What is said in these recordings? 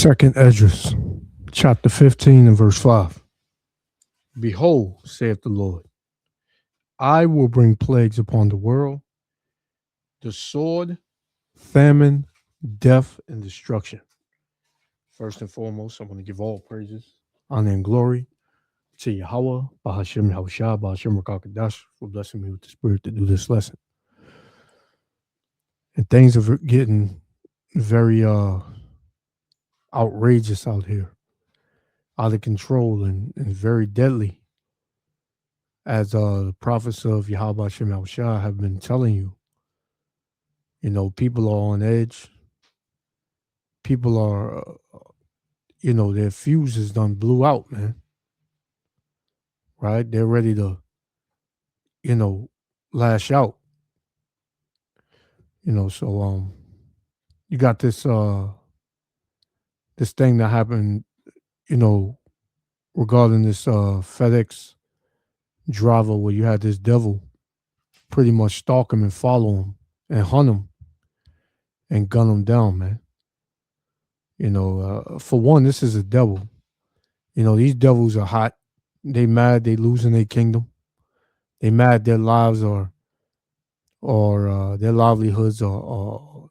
Second Esdras, chapter 15 and verse 5. Behold, saith the Lord, I will bring plagues upon the world, the sword, famine, death, and destruction. First and foremost, I want to give all praises, honor, and glory to Yahweh, Bahashem Yahushua, Bahashem Rakakadash, for blessing me with the spirit to do this lesson. And things are getting very outrageous out here, out of control, and very deadly. As the prophets of Yahweh Hashem Yahushua have been telling you, people are on edge. People are, their fuses done blew out, man. Right? They're ready to, lash out. So you got this this thing that happened, regarding this FedEx driver, where you had this devil pretty much stalk him and follow him and hunt him and gun him down, man. For one, this is a devil. These devils are hot. They mad they losing their kingdom. They mad their lives or their livelihoods are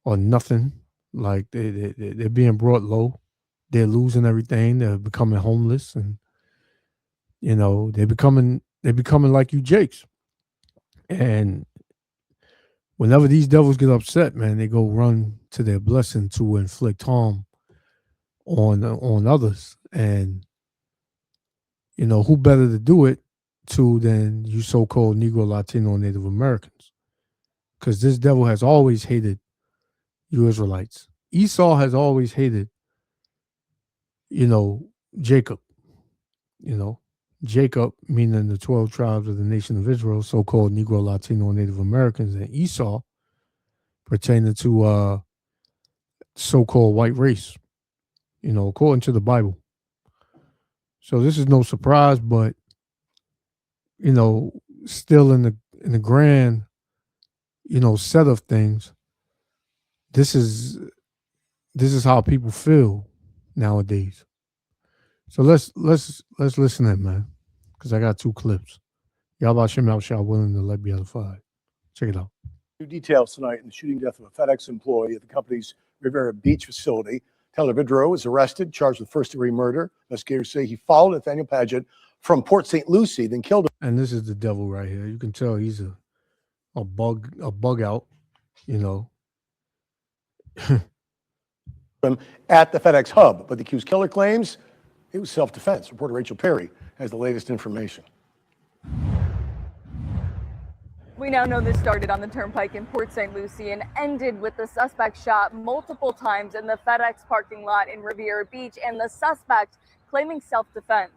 nothing. Like they're being brought low. They're losing everything. They're becoming homeless, and they're becoming like you Jakes. And whenever these devils get upset, man, they go run to their blessing to inflict harm on others. And who better to do it to than you so-called Negro, Latino, Native Americans? Because this devil has always hated you Israelites. Esau has always hated, Jacob. Jacob, meaning the 12 tribes of the nation of Israel, so-called Negro, Latino, and Native Americans, and Esau, pertaining to so-called white race, according to the Bible. So this is no surprise, but still in the grand, set of things, this is how people feel nowadays. So let's listen in, man, because I got two clips. Yahweh Shem Yahushua willing to let be edified. Check it out. New details tonight in the shooting death of a FedEx employee at the company's Riviera Beach facility. Tyler Vidro was arrested, charged with first-degree murder. Investigators say he followed Nathaniel Paget from Port St. Lucie, then killed him. And this is the devil right here. You can tell he's a bug out, At the FedEx hub, but the accused killer claims it was self-defense. Reporter Rachel Perry has the latest information. We now know this started on the turnpike in Port St. Lucie and ended with the suspect shot multiple times in the FedEx parking lot in Riviera Beach, and the suspect claiming self-defense.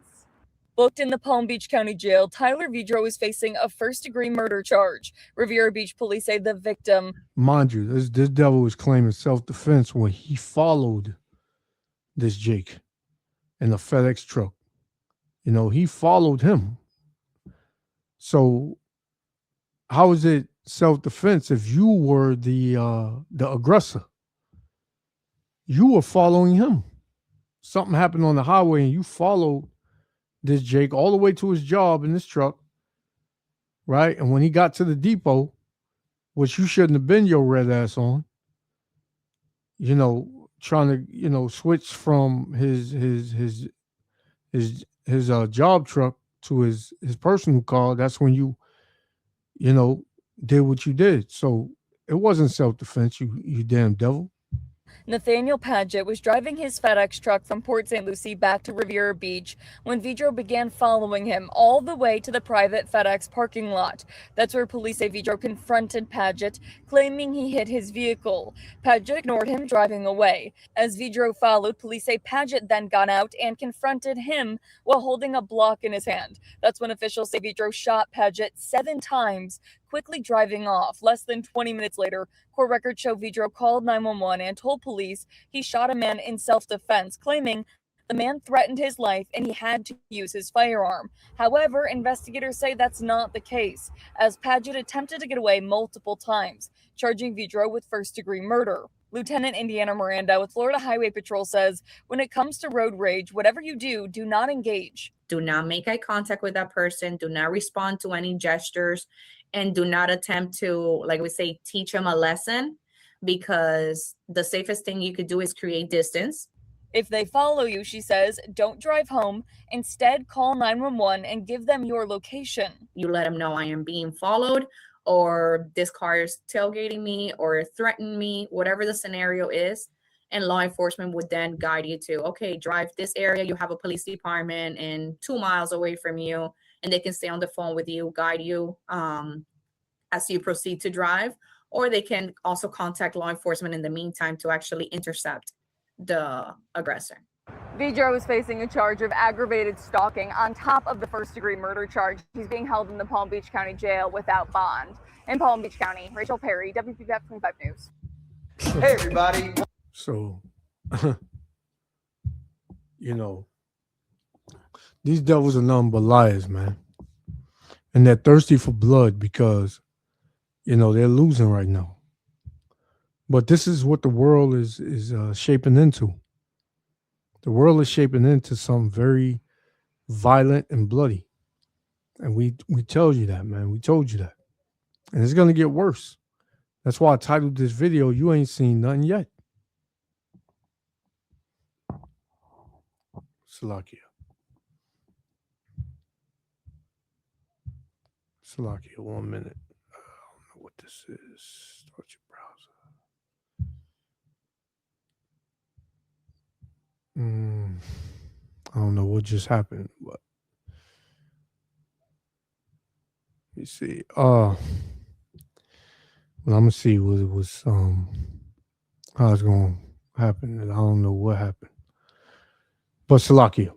Booked in the Palm Beach County Jail, Tyler Vidro is facing a first-degree murder charge. Riviera Beach police say the victim... Mind you, this devil was claiming self-defense when he followed this Jake in the FedEx truck. He followed him. So how is it self-defense if you were the aggressor? You were following him. Something happened on the highway and you followed this Jake all the way to his job in this truck, right? And when he got to the depot, which you shouldn't have been your red ass on, trying to, switch from his job truck to his personal car, that's when you did what you did. So it wasn't self-defense, you damn devil. Nathaniel Paget was driving his FedEx truck from Port St. Lucie back to Riviera Beach when Vidro began following him all the way to the private FedEx parking lot. That's where police say Vidro confronted Paget, claiming he hit his vehicle. Paget ignored him, driving away. As Vidro followed, police say Paget then got out and confronted him while holding a block in his hand. That's when officials say Vidro shot Paget 7 times, quickly driving off. Less than 20 minutes later, court records show Vidro called 911 and told police he shot a man in self-defense, claiming the man threatened his life and he had to use his firearm. However, investigators say that's not the case, as Paget attempted to get away multiple times, charging Vidro with first-degree murder. Lieutenant Indiana Miranda with Florida Highway Patrol says when it comes to road rage, whatever you do, do not engage. Do not make eye contact with that person. Do not respond to any gestures, and do not attempt to, like we say, teach them a lesson, because the safest thing you could do is create distance. If they follow you, she says, don't drive home. Instead, call 911 and give them your location. You let them know I am being followed, or this car is tailgating me or threatening me, whatever the scenario is. And law enforcement would then guide you to, okay, drive this area. You have a police department and 2 miles away from you, and they can stay on the phone with you, guide you as you proceed to drive. Or they can also contact law enforcement in the meantime to actually intercept the aggressor. Vidro is facing a charge of aggravated stalking on top of the first-degree murder charge. He's being held in the Palm Beach County Jail without bond. In Palm Beach County, Rachel Perry, WPBF 25 News. Hey, everybody. So, these devils are nothing but liars, man. And they're thirsty for blood because, they're losing right now. But this is what the world is shaping into. The world is shaping into something very violent and bloody. And we told you that, man. We told you that. And it's going to get worse. That's why I titled this video, You Ain't Seen Nothing Yet. Salakia. 1 minute. I don't know what this is. Start your browser. I don't know what just happened, but let me see. Well, I'm gonna see what it was. How it's gonna happen, and I don't know what happened. But Salakia.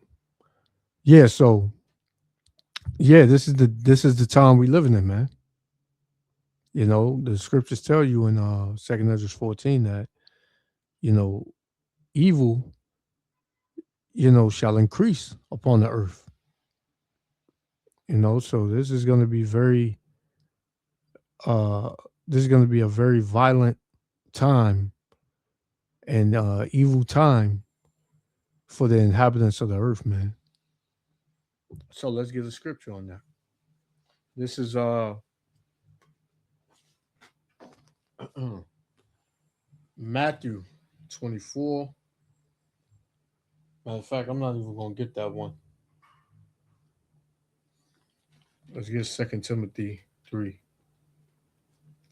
Yeah. So. Yeah, this is the time we living in, man. The scriptures tell you in 2 Ezra 14 that, evil, shall increase upon the earth. So this is going to be a very violent time and evil time for the inhabitants of the earth, man. So let's get a scripture on that. This is Matthew 24. Matter of fact, I'm not even going to get that one. Let's get 2 Timothy 3.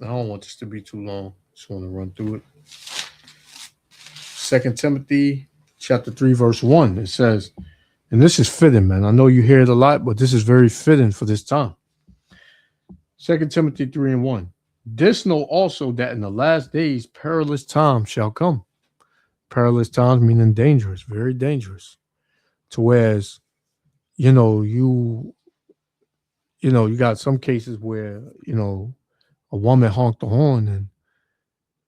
I don't want this to be too long. Just want to run through it. 2 Timothy chapter 3, verse 1. It says, and this is fitting, man. I know you hear it a lot, but this is very fitting for this time. 2 Timothy 3 and 1. This know also that in the last days perilous times shall come. Perilous times meaning dangerous, very dangerous. To whereas, you got some cases where, a woman honked the horn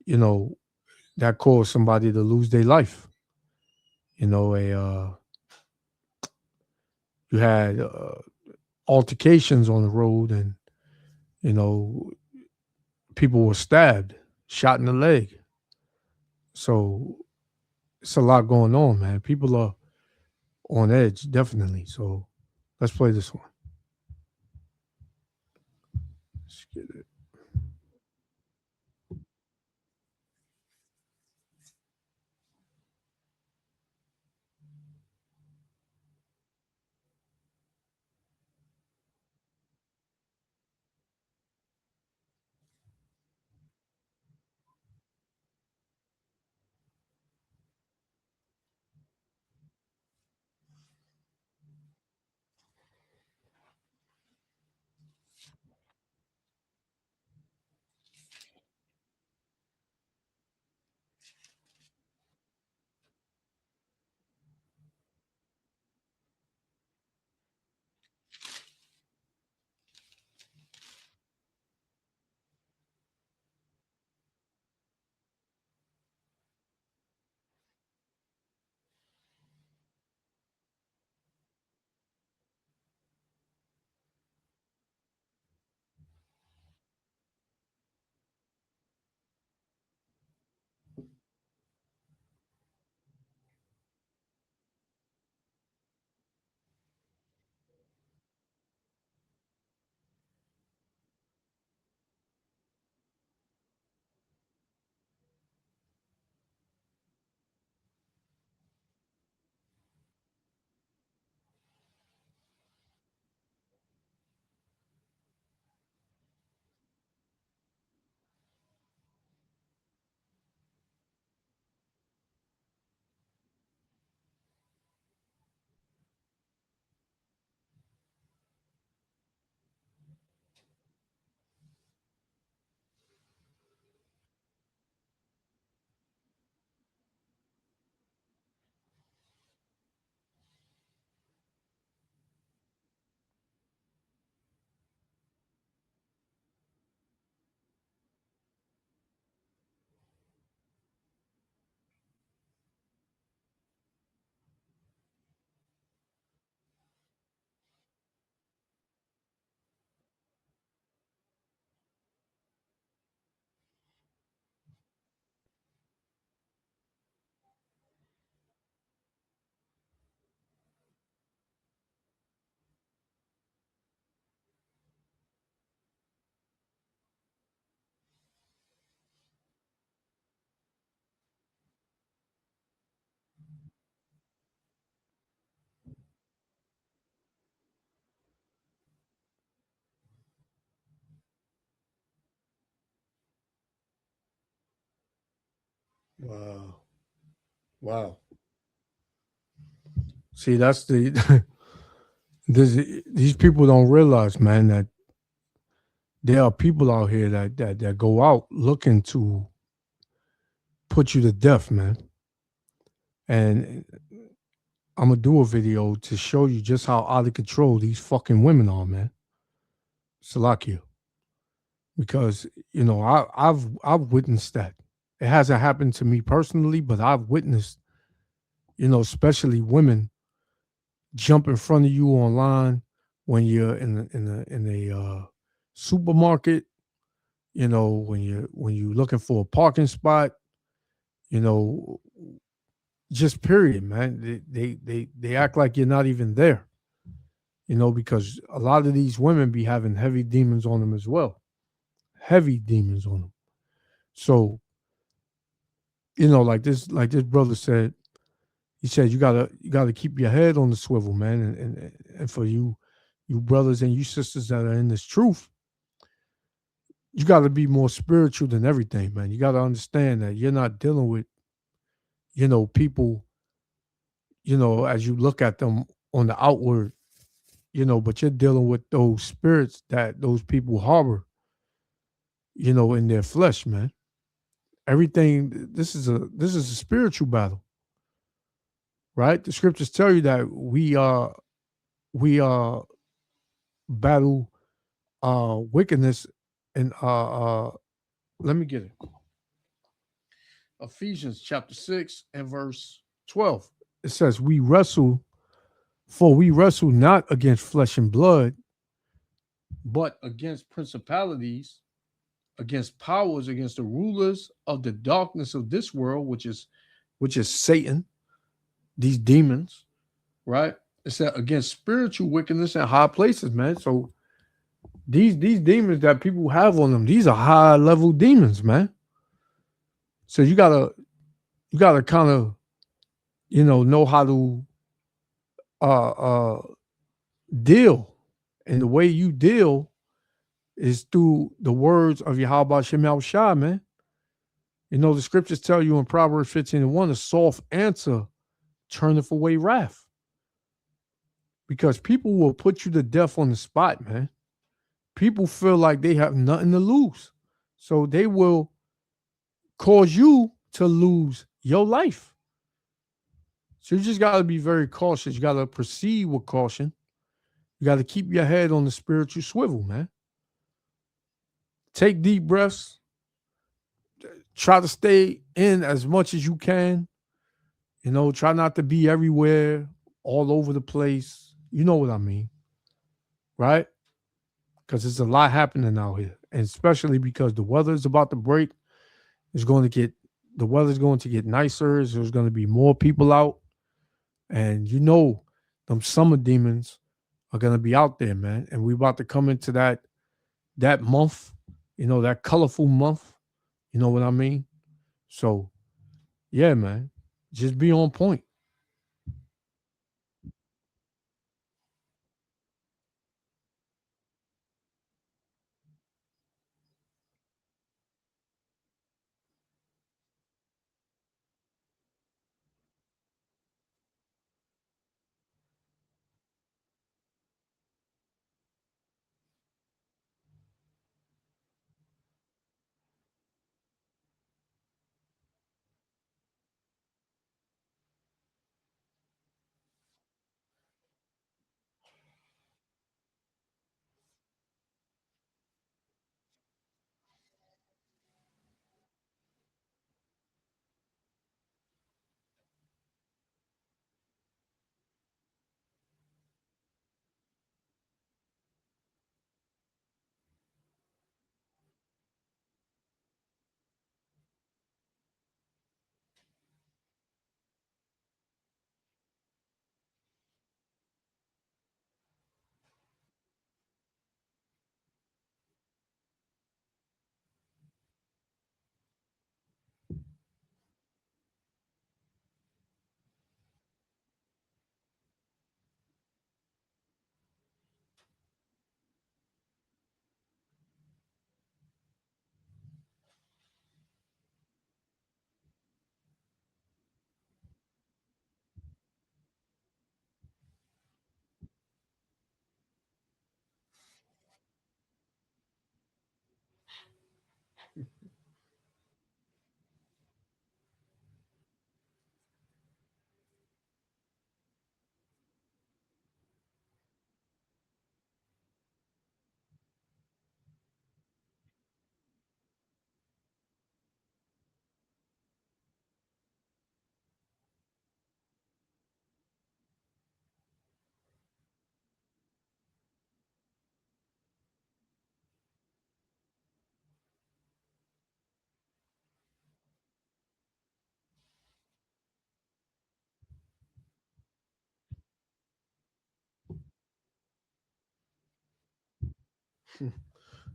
and, that caused somebody to lose their life. You had altercations on the road and, people were stabbed, shot in the leg. So it's a lot going on, man. People are on edge, definitely. So let's play this one. Let's get it. Wow. Wow. See, that's the these people don't realize, man, that there are people out here that go out looking to put you to death, man. And I'm gonna do a video to show you just how out of control these fucking women are, man. Salakia. Because I've witnessed that. It hasn't happened to me personally, but I've witnessed, especially women jump in front of you online when you're in a supermarket. When you're looking for a parking spot. You know, just period, man. They act like you're not even there. Because a lot of these women be having heavy demons on them as well. Heavy demons on them. So, like this brother said, he said you gotta keep your head on the swivel, man. And for you brothers and you sisters that are in this truth, you gotta be more spiritual than everything, man. You gotta understand that you're not dealing with, people, as you look at them on the outward, but you're dealing with those spirits that those people harbor, in their flesh, man. Everything this is a spiritual battle, right? The scriptures tell you that we battle wickedness and let me get it. Ephesians chapter 6 and verse 12. It says, we wrestle not against flesh and blood, but against principalities, against powers, against the rulers of the darkness of this world, which is Satan, these demons, right? It said against spiritual wickedness in high places, man. So these demons that people have on them, these are high level demons, man. So you gotta kind of know how to uh deal, and the way you deal is through the words of Yahweh Shem Shah, man. The scriptures tell you in Proverbs 15:1, a soft answer turneth away wrath. Because people will put you to death on the spot, man. People feel like they have nothing to lose. So they will cause you to lose your life. So you just got to be very cautious. You got to proceed with caution. You got to keep your head on the spiritual swivel, man. Take deep breaths. Try to stay in as much as you can. Try not to be everywhere, all over the place. You know what I mean, right? Because there's a lot happening out here, and especially because the weather is about to break. The weather's going to get nicer. There's going to be more people out, and them summer demons are going to be out there, man. And we're about to come into that month, that colorful month. You know what I mean? So, yeah, man, just be on point.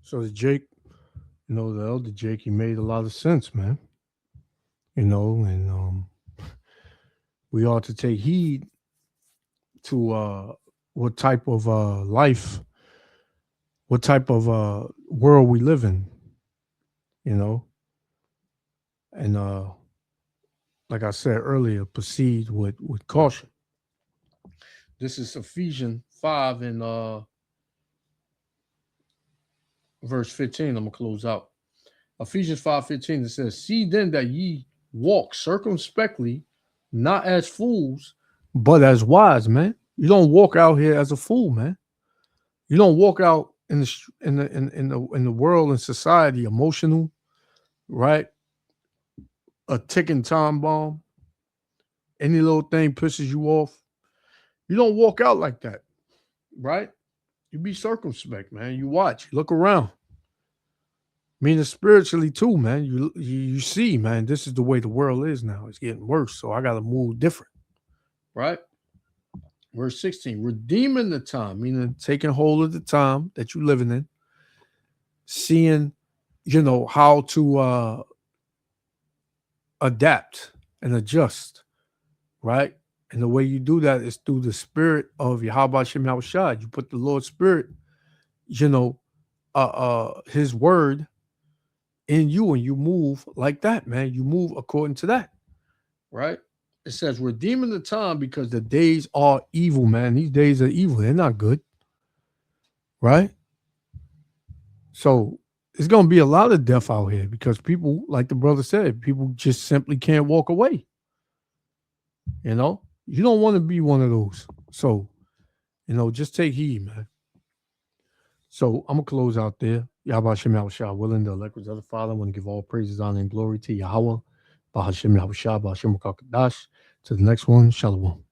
So the Jake, the elder Jake, he made a lot of sense, man. And we ought to take heed to what type of life, what type of world we live in, and like I said earlier, proceed with caution. This is Ephesians 5 and verse 15. I'm gonna close out. Ephesians 5:15. It says, "See then that ye walk circumspectly, not as fools, but as wise, man." You don't walk out here as a fool, man. You don't walk out in the world and society emotional, right? A ticking time bomb. Any little thing pisses you off. You don't walk out like that, right? You be circumspect, man. You watch, you look around. Meaning spiritually too, man. You see, man, this is the way the world is now. It's getting worse, so I got to move different, right? Verse 16, redeeming the time, meaning taking hold of the time that you're living in, seeing, how to adapt and adjust, right? And the way you do that is through the spirit of Yahweh Shem Yahushua. You put the Lord's spirit, his word in you, and you move like that, man. You move according to that, right? It says, redeeming the time because the days are evil, man. These days are evil. They're not good, right? So it's going to be a lot of death out here because people, like the brother said, people just simply can't walk away. You don't want to be one of those. So, just take heed, man. So I'm going to close out there. Yahweh Shem Yahushua, willing the electors of the Father. I want to give all praises, honor, and glory to Yahweh. Bahashem Yahushua, Bahashem Rakakadash. To the next one, Shalom.